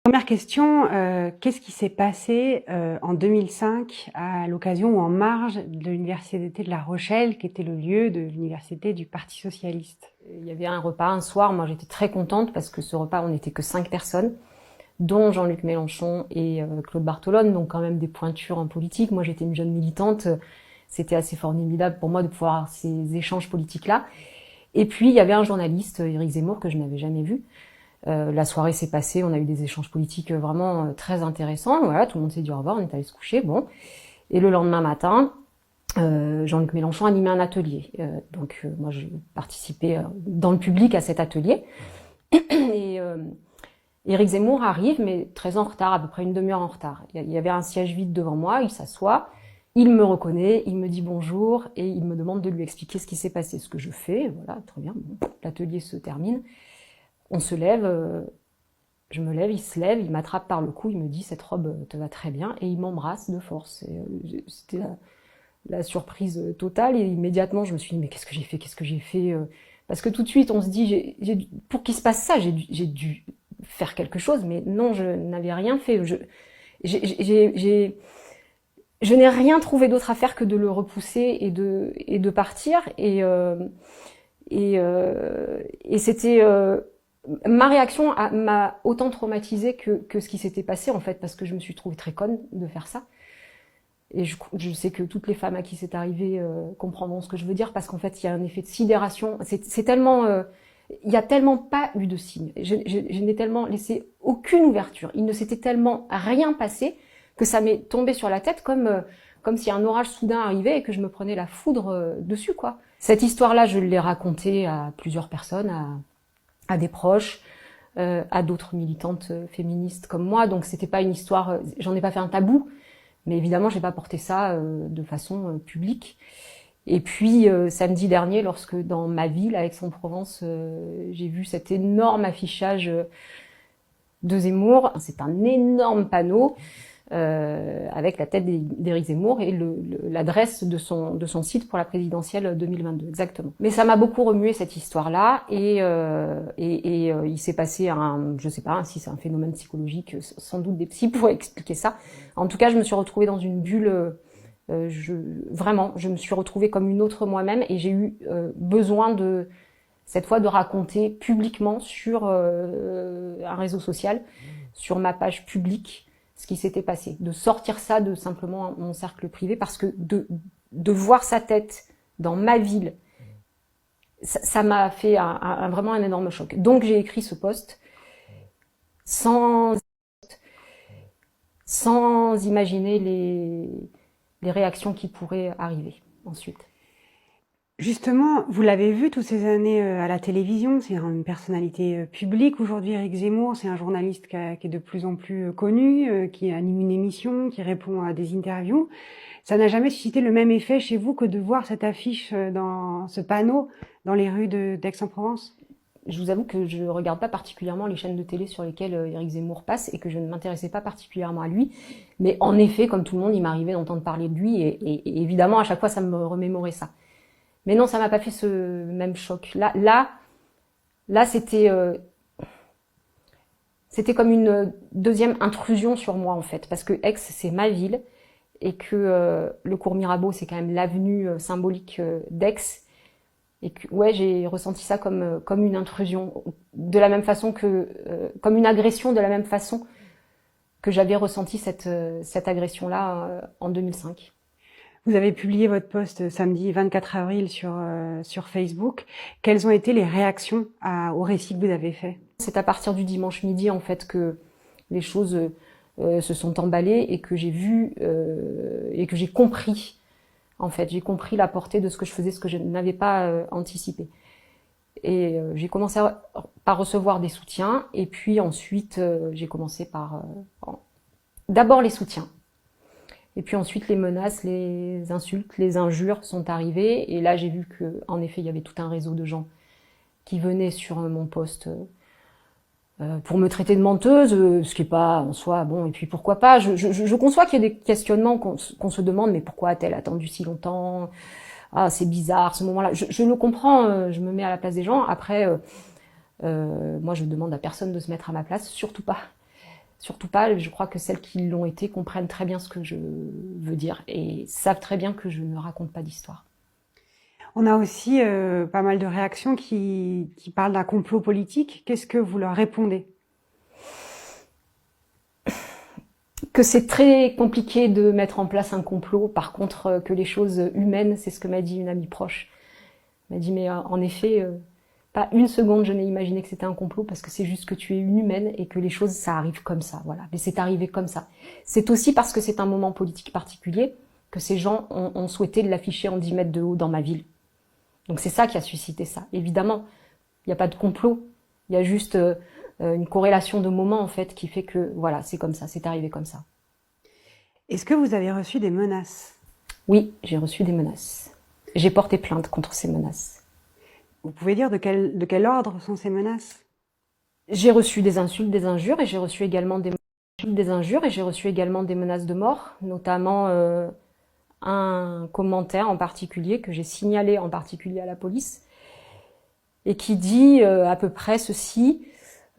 Première question, qu'est-ce qui s'est passé en 2005 à l'occasion ou en marge de l'université de La Rochelle, qui était le lieu de l'université du Parti socialiste? Il y avait un repas un soir, moi j'étais très contente parce que ce repas, on n'était que 5 personnes, dont Jean-Luc Mélenchon et Claude Barthelone, donc quand même des pointures en politique. Moi j'étais une jeune militante, c'était assez formidable pour moi de pouvoir avoir ces échanges politiques-là. Et puis il y avait un journaliste, Éric Zemmour, que je n'avais jamais vu. La soirée s'est passée, on a eu des échanges politiques vraiment très intéressants. Voilà, tout le monde s'est dit au revoir, on est allé se coucher, bon. Et le lendemain matin, Jean-Luc Mélenchon animait un atelier. Moi, j'ai participé dans le public à cet atelier. Et Éric Zemmour arrive, mais très en retard, à peu près une demi-heure en retard. Il y avait un siège vide devant moi, il s'assoit, il me reconnaît, il me dit bonjour et il me demande de lui expliquer ce qui s'est passé. Ce que je fais, voilà, très bien, bon, l'atelier se termine. On se lève, je me lève, il se lève, il m'attrape par le cou, il me dit « cette robe te va très bien » et il m'embrasse de force. C'était la surprise totale et immédiatement je me suis dit « mais qu'est-ce que j'ai fait ?» Parce que tout de suite on se dit « pour qu'il se passe ça, j'ai dû faire quelque chose » mais non, je n'avais rien fait. Je n'ai rien trouvé d'autre à faire que de le repousser et de partir et c'était... ma réaction m'a autant traumatisée que ce qui s'était passé, en fait, parce que je me suis trouvée très conne de faire ça. Et je sais que toutes les femmes à qui c'est arrivé comprendront ce que je veux dire, parce qu'en fait, il y a un effet de sidération. C'est tellement... il n'y a tellement pas eu de signe. Je n'ai tellement laissé aucune ouverture. Il ne s'était tellement rien passé que ça m'est tombé sur la tête comme si un orage soudain arrivait et que je me prenais la foudre dessus, quoi. Cette histoire-là, je l'ai racontée à plusieurs personnes, à des proches, à d'autres militantes féministes comme moi. Donc c'était pas une histoire, j'en ai pas fait un tabou, mais évidemment j'ai pas porté ça de façon publique. Et puis samedi dernier, lorsque dans ma ville, à Aix-en-Provence, j'ai vu cet énorme affichage de Zemmour, c'est un énorme panneau avec la tête d'Éric Zemmour et l'adresse de son site pour la présidentielle 2022, exactement. Mais ça m'a beaucoup remué cette histoire-là et il s'est passé je sais pas si c'est un phénomène psychologique, sans doute des psys pourraient expliquer ça. En tout cas, je me suis retrouvée dans une bulle, vraiment, je me suis retrouvée comme une autre moi-même et j'ai eu besoin cette fois de raconter publiquement sur un réseau social, sur ma page publique, ce qui s'était passé, de sortir ça de simplement mon cercle privé, parce que de voir sa tête dans ma ville, ça m'a fait vraiment un énorme choc. Donc j'ai écrit ce post sans imaginer les réactions qui pourraient arriver ensuite. Justement, vous l'avez vu toutes ces années à la télévision, c'est une personnalité publique aujourd'hui, Éric Zemmour, c'est un journaliste qui est de plus en plus connu, qui anime une émission, qui répond à des interviews. Ça n'a jamais suscité le même effet chez vous que de voir cette affiche dans ce panneau dans les rues d'Aix-en-Provence? Je vous avoue que je ne regarde pas particulièrement les chaînes de télé sur lesquelles Éric Zemmour passe et que je ne m'intéressais pas particulièrement à lui. Mais en effet, comme tout le monde, il m'arrivait d'entendre parler de lui et évidemment, à chaque fois, ça me remémorait ça. Mais non, ça m'a pas fait ce même choc. Là, c'était comme une deuxième intrusion sur moi, en fait. Parce que Aix, c'est ma ville et que le cours Mirabeau, c'est quand même l'avenue symbolique d'Aix. Et que, ouais, j'ai ressenti ça comme une intrusion, de la même façon comme une agression, de la même façon que j'avais ressenti cette agression-là en 2005. Vous avez publié votre post samedi 24 avril sur Facebook. Quelles ont été les réactions au récit que vous avez fait? C'est à partir du dimanche midi, en fait, que les choses se sont emballées et que j'ai vu et que j'ai compris. En fait, j'ai compris la portée de ce que je faisais, ce que je n'avais pas anticipé. Et j'ai commencé par recevoir des soutiens, et puis ensuite, j'ai commencé par... d'abord les soutiens. Et puis ensuite, les menaces, les insultes, les injures sont arrivées. Et là, j'ai vu qu'en effet, il y avait tout un réseau de gens qui venaient sur mon post pour me traiter de menteuse, ce qui est pas en soi bon. Et puis pourquoi pas, je conçois qu'il y a des questionnements qu'on se demande, mais pourquoi a-t-elle attendu si longtemps? Ah, c'est bizarre ce moment-là. Je le comprends, je me mets à la place des gens. Après, moi, je demande à personne de se mettre à ma place, surtout pas. Surtout pas, je crois que celles qui l'ont été comprennent très bien ce que je veux dire et savent très bien que je ne raconte pas d'histoire. On a aussi pas mal de réactions qui parlent d'un complot politique. Qu'est-ce que vous leur répondez? Que c'est très compliqué de mettre en place un complot. Par contre, que les choses humaines, c'est ce que m'a dit une amie proche. Elle m'a dit, mais en effet, pas une seconde je n'ai imaginé que c'était un complot parce que c'est juste que tu es une humaine et que les choses, ça arrive comme ça. Voilà, mais c'est arrivé comme ça. C'est aussi parce que c'est un moment politique particulier que ces gens ont souhaité l'afficher en 10 mètres de haut dans ma ville. Donc c'est ça qui a suscité ça. Évidemment, il n'y a pas de complot. Il y a juste une corrélation de moments en fait qui fait que voilà, c'est comme ça, c'est arrivé comme ça. Est-ce que vous avez reçu des menaces? Oui, j'ai reçu des menaces. J'ai porté plainte contre ces menaces. Vous pouvez dire de quel ordre sont ces menaces? J'ai reçu des insultes, des injures et j'ai reçu également des injures et j'ai reçu également des menaces de mort, notamment un commentaire en particulier que j'ai signalé en particulier à la police et qui dit à peu près ceci: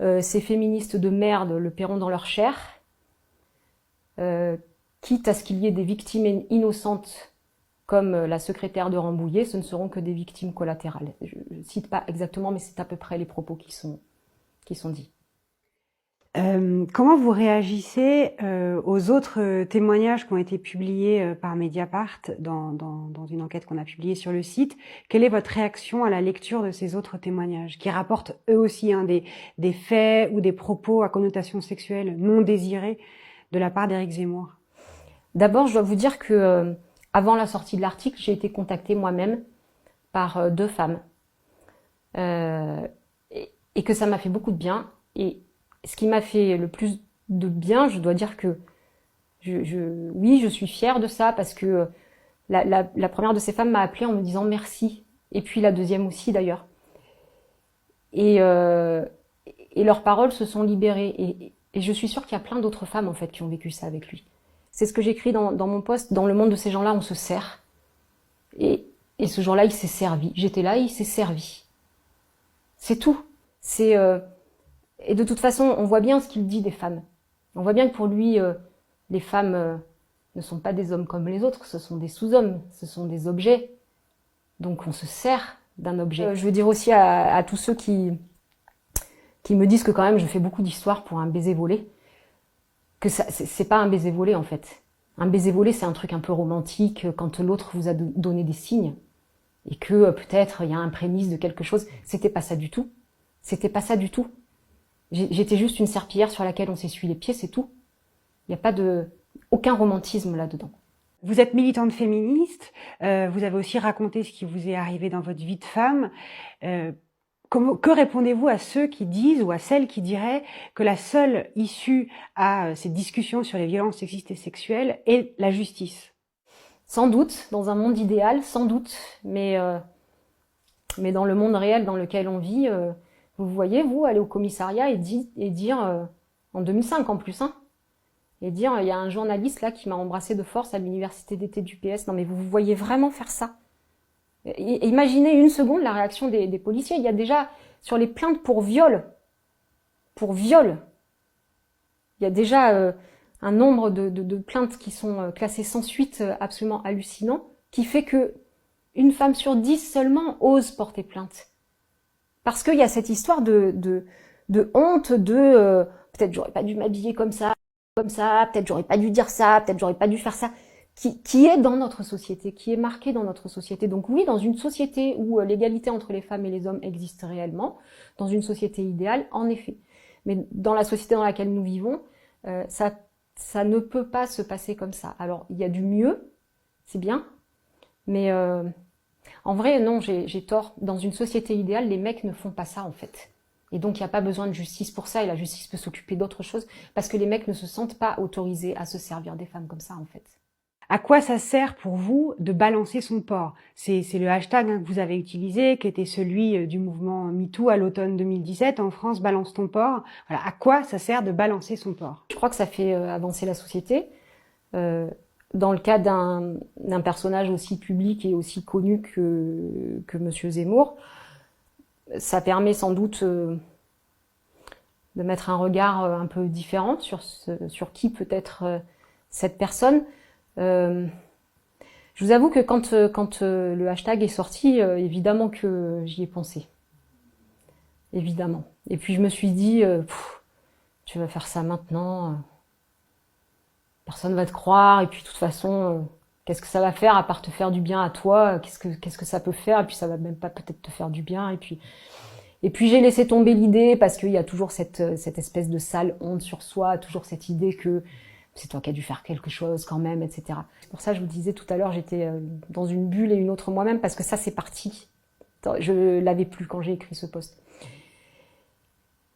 ces féministes de merde le paieront dans leur chair, quitte à ce qu'il y ait des victimes innocentes comme la secrétaire de Rambouillet, ce ne seront que des victimes collatérales. Je ne cite pas exactement, mais c'est à peu près les propos qui sont dits. Comment vous réagissez aux autres témoignages qui ont été publiés par Mediapart dans une enquête qu'on a publiée sur le site? Quelle est votre réaction à la lecture de ces autres témoignages qui rapportent eux aussi des faits ou des propos à connotation sexuelle non désirés de la part d'Éric Zemmour? D'abord, je dois vous dire que avant la sortie de l'article, j'ai été contactée moi-même par 2 femmes et que ça m'a fait beaucoup de bien. Et ce qui m'a fait le plus de bien, je dois dire que oui, je suis fière de ça parce que la première de ces femmes m'a appelée en me disant merci. Et puis la deuxième aussi d'ailleurs. Et leurs paroles se sont libérées. Et je suis sûre qu'il y a plein d'autres femmes en fait qui ont vécu ça avec lui. C'est ce que j'écris dans mon post. Dans le monde de ces gens-là, on se sert. Et ce jour-là, il s'est servi. J'étais là, il s'est servi. C'est tout. Et de toute façon, on voit bien ce qu'il dit des femmes. On voit bien que pour lui, les femmes ne sont pas des hommes comme les autres, ce sont des sous-hommes, ce sont des objets. Donc on se sert d'un objet. Je veux dire aussi à tous ceux qui me disent que quand même je fais beaucoup d'histoires pour un baiser volé, que c'est pas un baiser volé en fait. Un baiser volé, c'est un truc un peu romantique quand l'autre vous a donné des signes et que peut-être il y a un prémisse de quelque chose. C'était pas ça du tout. C'était pas ça du tout. J'étais juste une serpillière sur laquelle on s'essuie les pieds, c'est tout. Il n'y a pas aucun romantisme là-dedans. Vous êtes militante féministe, vous avez aussi raconté ce qui vous est arrivé dans votre vie de femme. Que répondez-vous à ceux qui disent ou à celles qui diraient que la seule issue à ces discussions sur les violences sexistes et sexuelles est la justice? Sans doute, dans un monde idéal, sans doute, mais dans le monde réel dans lequel on vit, vous voyez, vous, aller au commissariat et dire, en 2005 en plus, hein, et dire, il y a un journaliste là qui m'a embrassé de force à l'université d'été du PS. Non mais vous voyez vraiment faire ça? Imaginez une seconde la réaction des policiers. Il y a déjà, sur les plaintes pour viol, il y a déjà un nombre de plaintes qui sont classées sans suite absolument hallucinant, qui fait que une femme sur 10 seulement ose porter plainte. Parce qu'il y a cette histoire de honte, peut-être j'aurais pas dû m'habiller comme ça, peut-être j'aurais pas dû dire ça, peut-être j'aurais pas dû faire ça, qui est dans notre société, qui est marqué dans notre société. Donc oui, dans une société où l'égalité entre les femmes et les hommes existe réellement, dans une société idéale, en effet. Mais dans la société dans laquelle nous vivons, ça ne peut pas se passer comme ça. Alors, il y a du mieux, c'est bien, mais en vrai, non, j'ai tort. Dans une société idéale, les mecs ne font pas ça, en fait. Et donc, il n'y a pas besoin de justice pour ça, et la justice peut s'occuper d'autre chose, parce que les mecs ne se sentent pas autorisés à se servir des femmes comme ça, en fait. À quoi ça sert pour vous de balancer son porc? C'est le hashtag que vous avez utilisé, qui était celui du mouvement MeToo à l'automne 2017 en France, balance ton porc. Voilà, à quoi ça sert de balancer son porc? Je crois que ça fait avancer la société. Dans le cas d'un personnage aussi public et aussi connu que Monsieur Zemmour, ça permet sans doute de mettre un regard un peu différent sur qui peut être cette personne. Je vous avoue que quand le hashtag est sorti, évidemment que j'y ai pensé. Évidemment. Et puis je me suis dit, tu vas faire ça maintenant, personne va te croire, et puis de toute façon, qu'est-ce que ça va faire à part te faire du bien à toi? Qu'est-ce que ça peut faire? Et puis ça va même pas peut-être te faire du bien. Et puis j'ai laissé tomber l'idée parce qu'il y a toujours cette espèce de sale honte sur soi, toujours cette idée que c'est toi qui as dû faire quelque chose quand même, etc. C'est pour ça que je vous disais tout à l'heure, j'étais dans une bulle et une autre moi-même parce que ça c'est parti. Je l'avais plus quand j'ai écrit ce post.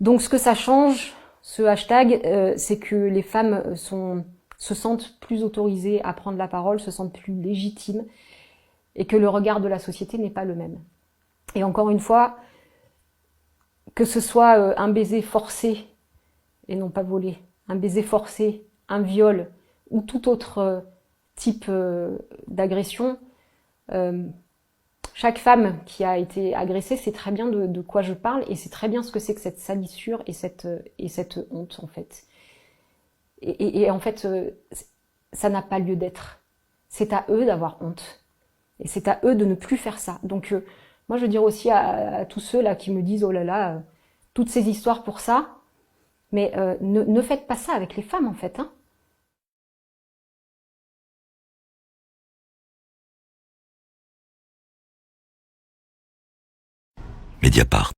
Donc ce que ça change, ce hashtag, c'est que les femmes se sentent plus autorisées à prendre la parole, se sentent plus légitimes et que le regard de la société n'est pas le même. Et encore une fois, que ce soit un baiser forcé et non pas volé, un baiser forcé, un viol ou tout autre type d'agression, chaque femme qui a été agressée sait très bien de quoi je parle et sait très bien ce que c'est que cette salissure et cette honte en fait. Et en fait, ça n'a pas lieu d'être. C'est à eux d'avoir honte et c'est à eux de ne plus faire ça. Donc moi je veux dire aussi à tous ceux là qui me disent oh là là, toutes ces histoires pour ça, mais ne faites pas ça avec les femmes en fait, hein. Mediapart.